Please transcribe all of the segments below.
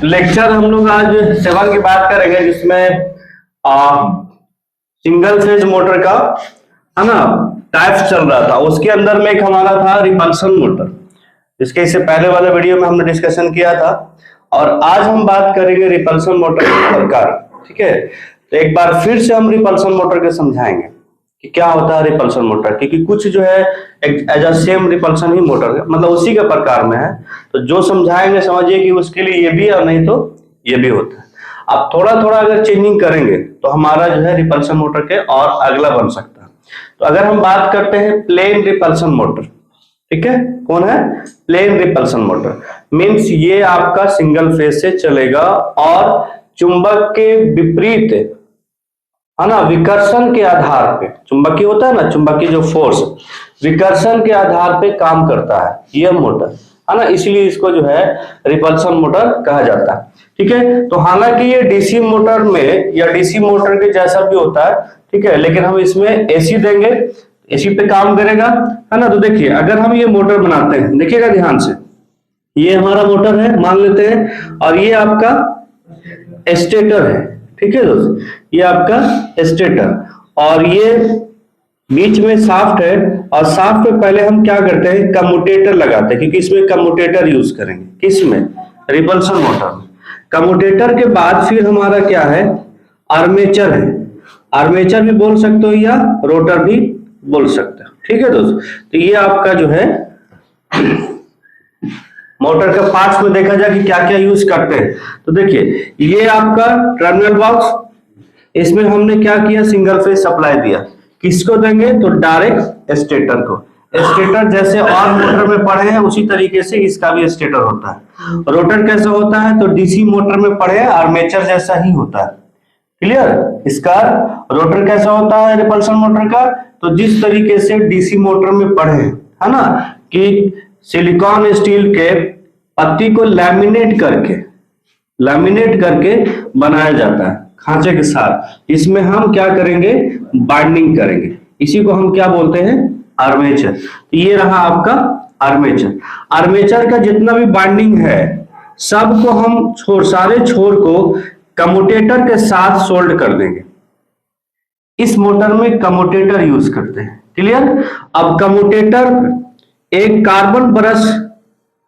Lecture हम लोग आज 7 की बात करेंगे, जिसमें सिंगल फेज मोटर का है ना टाइप्स चल रहा था। उसके अंदर में एक हमारा था रिपल्शन मोटर, जिसके इससे पहले वाले वीडियो में हमने डिस्कशन किया था। और आज हम बात करेंगे रिपल्शन मोटर के प्रकार। ठीक है, तो एक बार फिर से हम रिपल्शन मोटर के समझाएंगे कि क्या होता है रिपल्शन मोटर, क्योंकि कुछ जो है एज अ सेम रिपल्शन ही मोटर है, मतलब उसी के प्रकार में है। तो जो समझाएंगे समझिए कि उसके लिए ये भी और नहीं तो ये भी होता है। अब थोड़ा थोड़ा अगर चेंजिंग करेंगे तो हमारा जो है रिपल्शन मोटर के और अगला बन सकता है। तो अगर हम बात करते हैं प्लेन रिपल्शन मोटर, ठीक है, कौन है प्लेन रिपल्शन मोटर, मीन्स ये आपका सिंगल फेज से चलेगा और चुंबक के विपरीत है ना विकर्षण के आधार पे, चुंबकीय होता है ना, चुंबकीय जो फोर्स विकर्षण के आधार पे काम करता है यह मोटर, है ना, इसलिए इसको जो है रिपल्शन मोटर कहा जाता है। ठीक है, तो हालांकि ये डीसी मोटर में या डीसी मोटर के जैसा भी होता है, ठीक है, लेकिन हम इसमें एसी देंगे, एसी पे काम करेगा, है ना। तो देखिए अगर हम ये मोटर बनाते हैं, देखिएगा ध्यान से, ये हमारा मोटर है मान लेते हैं, और ये आपका स्टेटर है। ठीक है दोस्त, ये आपका स्टेटर, और ये बीच में शाफ्ट है, और शाफ्ट पे पहले हम क्या करते हैं कम्यूटेटर लगाते हैं, क्योंकि इसमें कम्यूटेटर यूज करेंगे, किसमें रिपल्शन मोटर में। कम्यूटेटर के बाद फिर हमारा क्या है आर्मेचर है, आर्मेचर भी बोल सकते हो या रोटर भी बोल सकते हो। ठीक है दोस्त, तो ये आपका जो है मोटर का पार्ट्स में देखा जाए कि क्या क्या यूज करते हैं। तो देखिए ये आपका टर्मिनल बॉक्स, इसमें हमने क्या किया सिंगल फेज सप्लाई दिया, किसको देंगे तो डायरेक्ट स्टेटर को। स्टेटर जैसे और मोटर में पढ़े हैं उसी तरीके से इसका भी स्टेटर होता है। रोटर कैसे होता है तो डीसी मोटर में पढ़े आर्मेचर जैसा ही होता है। क्लियर, इसका रोटर कैसा होता है रिपल्शन मोटर का, तो जिस तरीके से डीसी मोटर में पढ़े है ना कि सिलिकॉन स्टील के पत्ती को लैमिनेट करके बनाया जाता है खांचे के साथ, इसमें हम क्या करेंगे बाइंडिंग करेंगे, इसी को हम क्या बोलते हैं आर्मेचर। तो ये रहा आपका आर्मेचर। आर्मेचर का जितना भी बाइंडिंग है सबको हम सारे छोर को कम्यूटेटर के साथ सोल्ड कर देंगे। इस मोटर में कम्यूटेटर यूज करते हैं। क्लियर, अब कम्यूटेटर एक कार्बन ब्रश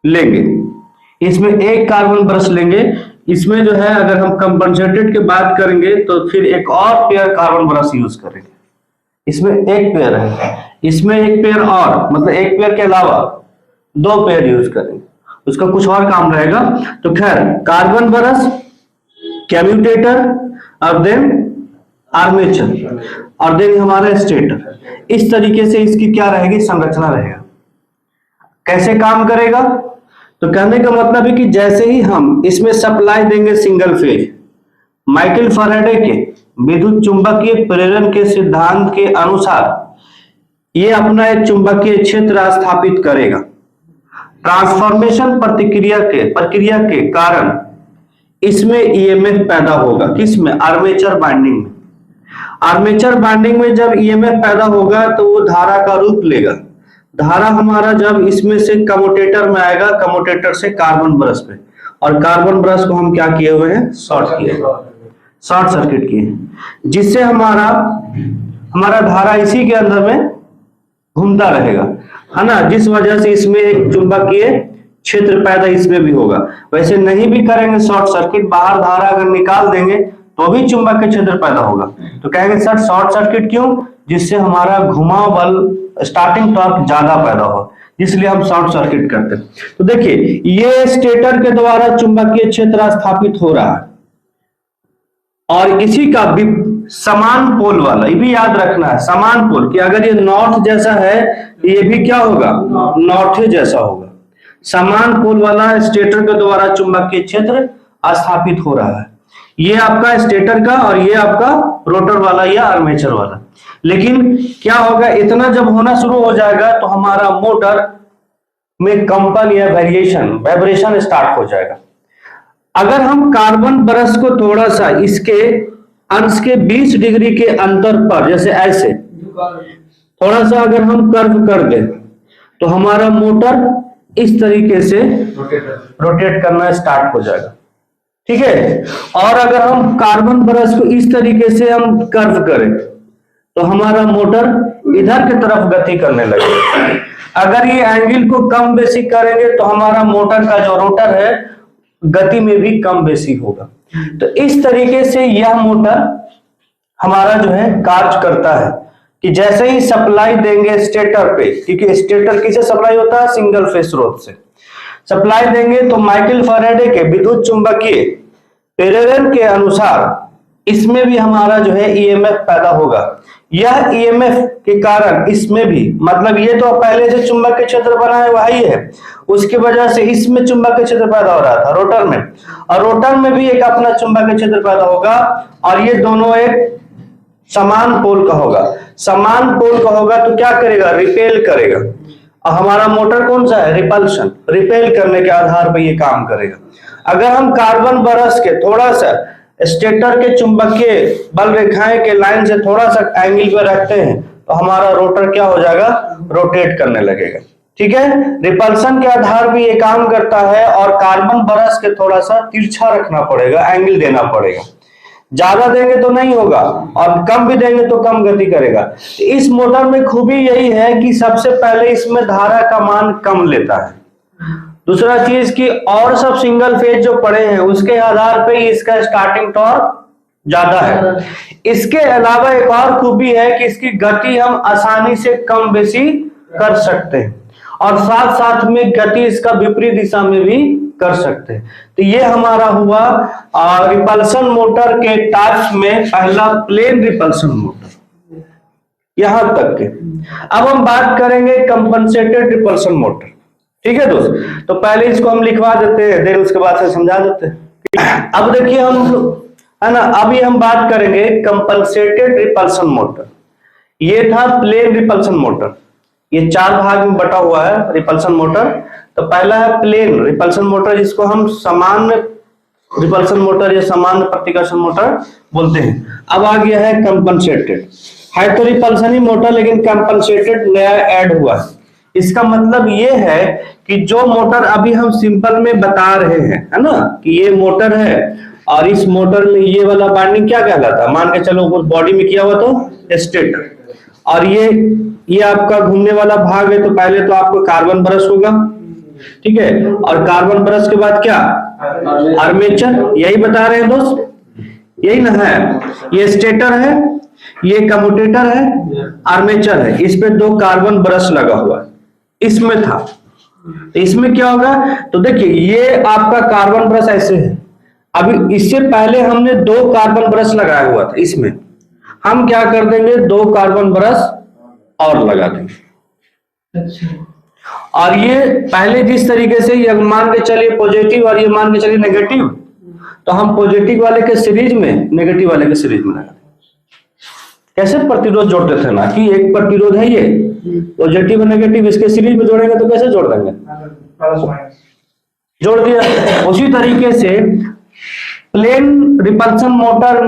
लेंगे, इसमें एक कार्बन ब्रश लेंगे, इसमें जो है अगर हम कंपनसेटेड की बात करेंगे तो फिर एक और पेयर कार्बन ब्रश यूज करेंगे। इसमें एक पेयर है, इसमें एक पेयर और, मतलब एक पेयर के अलावा 2 पेयर यूज करेंगे, उसका कुछ और काम रहेगा। तो खैर कार्बन ब्रश, कम्यूटेटर और देन आर्मेचर और देन हमारा स्टेटर, इस तरीके से इसकी क्या रहेगी संरचना रहेगा। कैसे काम करेगा तो कहने का मतलब है कि जैसे ही हम इसमें सप्लाई देंगे सिंगल फेज, माइकल फैराडे के विद्युत चुंबकीय प्रेरण के सिद्धांत के अनुसार ये अपना एक चुंबकीय क्षेत्र स्थापित करेगा। ट्रांसफॉर्मेशन प्रक्रिया के कारण इसमें ईएमएफ पैदा होगा, किसमें आर्मेचर बाइंडिंग में। आर्मेचर बाइंडिंग में जब ईएमएफ पैदा होगा तो वो धारा का रूप लेगा। धारा हमारा जब इसमें से कम्यूटेटर में आएगा, कम्यूटेटर से कार्बन ब्रश पे, और कार्बन ब्रश को हम क्या किए हुए हैं शॉर्ट सर्किट किए, जिससे हमारा धारा इसी के अंदर में घूमता रहेगा, है ना, जिस वजह से इसमें एक चुंबकीय क्षेत्र पैदा इसमें भी होगा। वैसे नहीं भी करेंगे शॉर्ट सर्किट, बाहर धारा अगर निकाल देंगे तो भी चुंबकीय क्षेत्र पैदा होगा। तो कहेंगे सर शॉर्ट सर्किट क्यों, जिससे हमारा घुमाव बल स्टार्टिंग टॉर्क ज्यादा पैदा हो, इसलिए हम शॉर्ट सर्किट करते हैं। तो देखिए ये स्टेटर के द्वारा चुंबकीय क्षेत्र स्थापित हो रहा है, और इसी का समान पोल वाला, ये भी याद रखना है समान पोल, कि अगर ये नॉर्थ जैसा है ये भी क्या होगा नॉर्थ जैसा होगा। समान पोल वाला स्टेटर के द्वारा चुंबकीय क्षेत्र स्थापित हो रहा है। ये आपका स्टेटर का और ये आपका रोटर वाला या आर्मेचर वाला। लेकिन क्या होगा, इतना जब होना शुरू हो जाएगा तो हमारा मोटर में कंपन या वाइब्रेशन स्टार्ट हो जाएगा। अगर हम कार्बन ब्रश को थोड़ा सा इसके अंश के 20 डिग्री के अंतर पर, जैसे ऐसे थोड़ा सा अगर हम कर्व कर दें तो हमारा मोटर इस तरीके से रोटेट करना स्टार्ट हो जाएगा। ठीक है। और अगर हम कार्बन ब्रश को इस तरीके से हम कर्व करें तो हमारा मोटर इधर की तरफ गति करने लगेगा। अगर ये एंगल को कम बेसी करेंगे तो हमारा मोटर का जो रोटर है गति में भी कम बेसी होगा। तो इस तरीके से यह मोटर हमारा जो है कार्य करता है कि जैसे ही सप्लाई देंगे स्टेटर पे, क्योंकि स्टेटर किसे सप्लाई होता है, सिंगल फेज स्रोत से सप्लाई देंगे, तो माइकल फैराडे के विद्युत चुंबकीय प्रेरण के अनुसार इसमें भी हमारा जो है ईएमएफ पैदा होगा। यह ईएमएफ के कारण इसमें भी, मतलब ये तो पहले से चुंबकीय क्षेत्र बना है वही है, उसकी वजह से इसमें चुंबकीय क्षेत्र पैदा हो रहा था रोटर में, और रोटर में भी एक अपना चुंबकीय क्षेत्र पैदा होगा, और ये दोनों एक समान पोल का होगा। समान पोल का होगा तो क्या करेगा, रिपेल करेगा। और हमारा मोटर कौन सा है, रिपल्शन, रिपेल करने के आधार पर ये काम करेगा। अगर हम कार्बन ब्रश के थोड़ा सा स्टेटर के चुंबकीय बल रेखाएं के लाइन से थोड़ा सा एंगल पे रखते हैं तो हमारा रोटर क्या हो जाएगा, रोटेट करने लगेगा। ठीक है, रिपल्शन के आधार पर ये काम करता है, और कार्बन ब्रश के थोड़ा सा तिरछा रखना पड़ेगा, एंगल देना पड़ेगा। ज्यादा देंगे तो नहीं होगा और कम भी देंगे तो कम गति करेगा। तो इस मोटर में खूबी यही है कि सबसे पहले इसमें धारा का मान कम लेता है। दूसरा चीज कि और सब सिंगल फेज जो पड़े हैं उसके आधार पे इसका स्टार्टिंग टॉर्क ज्यादा है। इसके अलावा एक और खूबी है कि इसकी गति हम आसानी से कम बेसी कर सकते हैं, और साथ साथ में गति इसका विपरीत दिशा में भी कर सकते हैं। तो ये हमारा हुआ रिपल्शन मोटर के टाइप्स में पहला प्लेन रिपल्शन मोटर, यहां तक के। अब हम बात करेंगे कंपनसेटेड रिपल्शन मोटर। ठीक है दोस्त, तो पहले इसको हम लिखवा देते हैं, देर उसके बाद से समझा देते हैं। अब देखिए हम, है ना, अभी हम बात करेंगे कंपनसेटेड रिपल्शन मोटर। ये था प्लेन रिपल्शन मोटर, ये 4 भाग में बटा हुआ है रिपल्शन मोटर। तो पहला है प्लेन रिपल्शन मोटर, जिसको हम सामान्य रिपल्शन मोटर या सामान्य प्रतिकर्षण मोटर बोलते हैं। अब आ गया है कंपनसेटेड, है तो रिपल्शन ही मोटर लेकिन कंपनसेटेड नया ऐड हुआ है। इसका मतलब ये है कि जो मोटर अभी हम सिंपल में बता रहे हैं, है ना, कि ये मोटर है और इस मोटर में ये वाला बाइंडिंग क्या कहलाता है, मान के चलो उस बॉडी में किया हुआ तो स्टेटर, और ये आपका घूमने वाला भाग है। तो पहले तो आपको कार्बन ब्रश होगा, ठीक है, और कार्बन ब्रश के बाद क्या, आर्मेचर, यही बता रहे हैं दोस्त, यही ना है। ये स्टेटर है, ये कम्यूटेटर है, आर्मेचर है, इस पे 2 कार्बन ब्रश लगा हुआ है, इसमें था। तो इसमें क्या होगा, तो देखिए ये आपका कार्बन ब्रश ऐसे है। अभी इससे पहले हमने 2 कार्बन ब्रश लगाया हुआ था, इसमें हम क्या कर देंगे, 2 कार्बन ब्रश और लगा देंगे। अच्छा। और ये पहले जिस तरीके से ये मान के चलिए पॉजिटिव और ये मान के चलिए नेगेटिव, तो हम पॉजिटिव वाले के सीरीज में नेगेटिव वाले के सीरीज में लगा देंगे। कैसे प्रतिरोध जोड़ते थे ना, कि एक प्रतिरोध है ये पॉजिटिव और नेगेटिव, इसके सीरीज में जोड़ेंगे तो कैसे जोड़ देंगे, जोड़ दिया। उसी तरीके से प्लेन रिपल्शन मोटर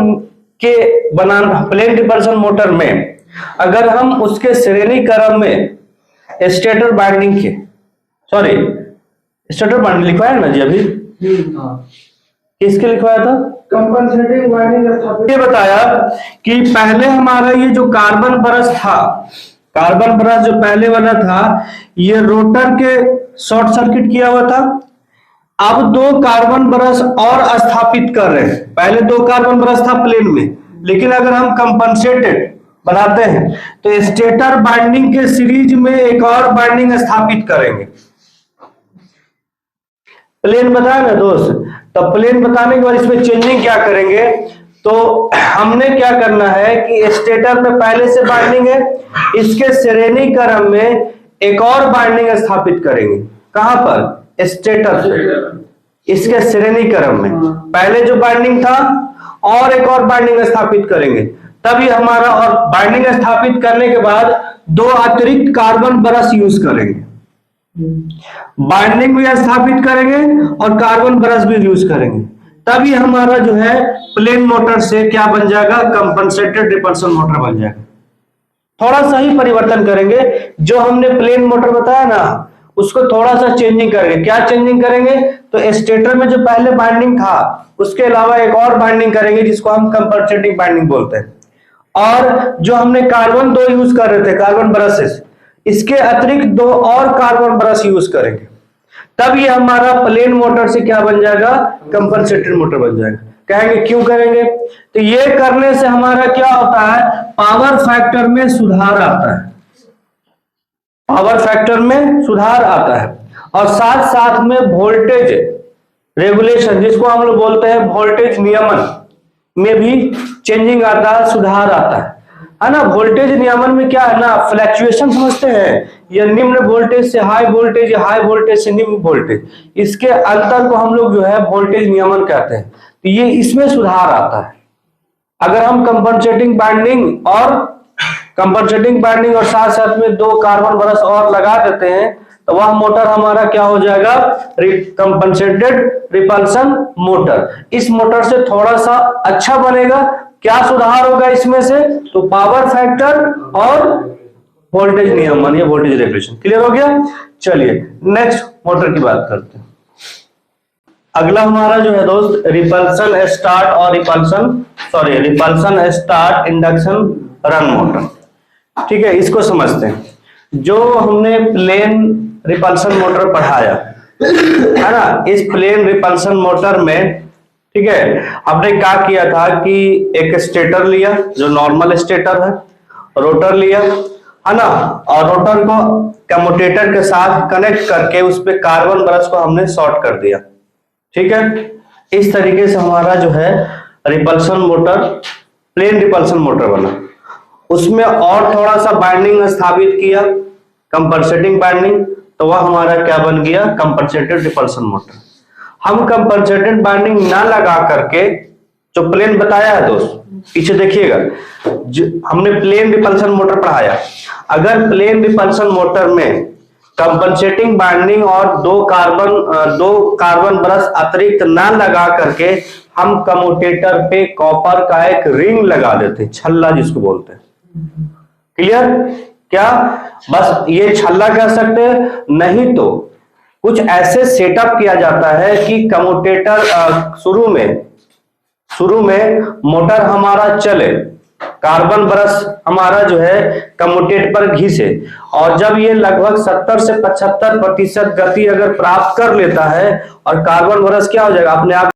के बनाना, प्लेन रिपल्शन मोटर में अगर हम उसके श्रेणी क्रम में स्टेटर बाइंडिंग के, सॉरी स्टेटर बाइंडिंग लिखवाया ना जी अभी, किसके लिखवाया था, कंपनसेटिंग बाइंडिंग। ये बताया कि पहले हमारा ये जो कार्बन ब्रश था, कार्बन ब्रश जो पहले वाला था, ये रोटर के शॉर्ट सर्किट किया हुआ था। अब 2 कार्बन ब्रश और स्थापित कर रहे हैं। पहले 2 कार्बन ब्रश था प्लेन में, लेकिन अगर हम कंपनसेटेड बनाते हैं तो स्टेटर बाइंडिंग के सीरीज में एक और बाइंडिंग स्थापित करेंगे। प्लेन बताया ना दोस्त, तो प्लेन बताने के बाद इसमें चेंजिंग क्या करेंगे, तो हमने क्या करना है कि स्टेटर में पहले से बाइंडिंग है, इसके श्रेणी क्रम में एक और बाइंडिंग स्थापित करेंगे। कहां पर, स्टेटर पे, इसके श्रेणी क्रम में पहले जो बाइंडिंग था और एक और बाइंडिंग स्थापित करेंगे, तभी हमारा, और बाइंडिंग स्थापित करने के बाद 2 अतिरिक्त कार्बन ब्रश यूज करेंगे, बाइंडिंग भी स्थापित करेंगे और कार्बन ब्रश भी यूज करेंगे, तभी हमारा जो है प्लेन मोटर से क्या बन जाएगा, कंपनसेटेड रिपल्शन मोटर बन जाएगा। थोड़ा सा ही परिवर्तन करेंगे, जो हमने प्लेन मोटर बताया ना उसको थोड़ा सा चेंजिंग करेंगे। क्या चेंजिंग करेंगे? तो स्टेटर में जो पहले बाइंडिंग था उसके अलावा एक और बाइंडिंग करेंगे जिसको हम कंपनसेटिंग बाइंडिंग बोलते हैं। और जो हमने कार्बन 2 यूज कर रहे थे, कार्बन ब्रशेस, इसके अतिरिक्त 2 और कार्बन ब्रश यूज करेंगे, तब ये हमारा प्लेन मोटर से क्या बन जाएगा? कंपनसेटेड मोटर बन जाएगा। कहेंगे क्यों करेंगे? तो ये करने से हमारा क्या होता है? पावर फैक्टर में सुधार आता है, पावर फैक्टर में सुधार आता है, और साथ साथ में वोल्टेज रेगुलेशन, जिसको हम लोग बोलते हैं वोल्टेज नियमन, में भी चेंजिंग आता है, सुधार आता है ना। वोल्टेज नियमन में क्या है ना, फ्लैक्चुएशन समझते हैं, या निम्न वोल्टेज से हाई वोल्टेज या हाई वोल्टेज से निम्न वोल्टेज, इसके अंतर को हम लोग जो है वोल्टेज नियमन कहते हैं। तो ये इसमें सुधार आता है अगर हम कंपनसेटिंग बाइंडिंग और साथ साथ में 2 कार्बन ब्रश और लगा देते हैं, तो वह मोटर हमारा क्या हो जाएगा? Compensated repulsion motor. इस मोटर से थोड़ा सा अच्छा बनेगा। क्या सुधार होगा इसमें से? तो पावर फैक्टर और वोल्टेज नियमन या वोल्टेज रेगुलेशन। क्लियर हो गया? चलिए नेक्स्ट मोटर की बात करते हैं। अगला हमारा जो है दोस्त repulsion start induction run motor. ठीक है, इसको समझते हैं। जो हमने प्लेन रिपल्सन मोटर पढ़ाया है ना, इस प्लेन रिपल्सन मोटर में, ठीक है, हमने क्या किया था कि एक स्टेटर लिया जो नॉर्मल स्टेटर है, रोटर लिया है ना, और रोटर को कम्यूटेटर के साथ कनेक्ट करके उस पे कार्बन ब्रश को हमने शॉर्ट कर दिया। ठीक है, इस तरीके से हमारा जो है repulsion motor, plain repulsion motor बना। उसमें और थोड़ा सा बाइंडिंग स्थापित किया, कंपनसेटिंग बाइंडिंग, तो वह हमारा क्या बन गया? Compensated repulsion motor. हम कंपनसेटेड बाइंडिंग ना लगा करके जो प्लेन बताया है दोस्त, पीछे देखिएगा, हमने प्लेन रिपल्सन मोटर पढ़ाया। अगर प्लेन रिपल्सन मोटर में कंपनसेटिंग बाइंडिंग और 2 कार्बन ब्रश अतिरिक्त ना लगा करके हम कम्यूटेटर पे कॉपर का एक रिंग लगा देते, छल्ला जिसको बोलते हैं। क्लियर? क्या बस ये छल्ला कह सकते हैं? नहीं तो कुछ ऐसे सेटअप किया जाता है कि कम्यूटेटर शुरू में मोटर हमारा चले, कार्बन ब्रश हमारा जो है कम्यूटेटर पर घिसे, और जब ये लगभग 70 से 75% गति अगर प्राप्त कर लेता है और कार्बन ब्रश क्या हो जाएगा? अपने आप